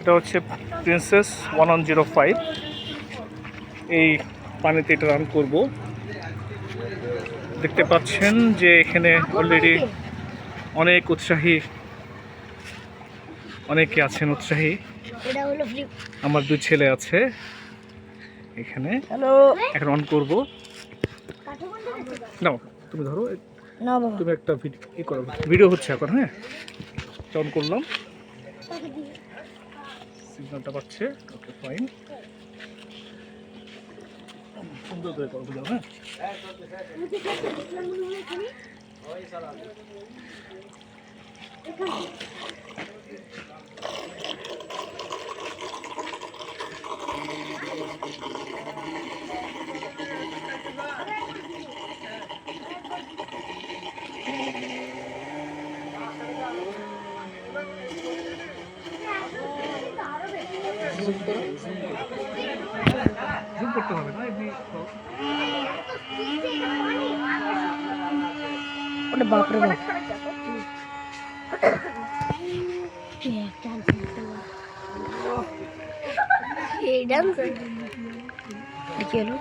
এটা হচ্ছে প্রিন্সেস 1105। এই পানিতে এটা রান করব। দেখতে পাচ্ছেন যে এখানে অলরেডি অনেক উৎসাহী অনেকে আছেন উৎসাহী। আমার 2 ছেলে আছে এখানে। হ্যালো, এখন অন করব। নাও তুমি ধরো, না বাবা, তুমি একটা ভিডিও হচ্ছে এখন। হ্যাঁ, অন করলাম, সিগন্যালটা পাচ্ছে। ওকে, ফাইন, সুন্দর করে করবো। হ্যাঁ, জুম করতে হবে না, এমনি ওটা বাপরে বাপ। এই ডান্স কি হলো?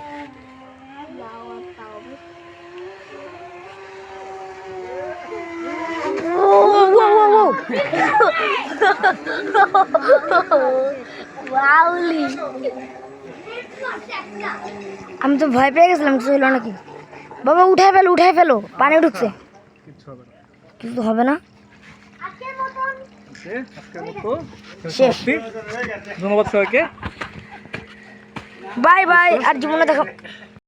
আমি তো ভয় পেয়ে গেছিলাম, কিছু হলো নাকি। বাবা উঠাই ফেলো, পানি ঢুকছে। কিছু হবে না। আজকের মতো ধন্যবাদ সবাইকে। বাই বাই, আর জীবনে দেখা।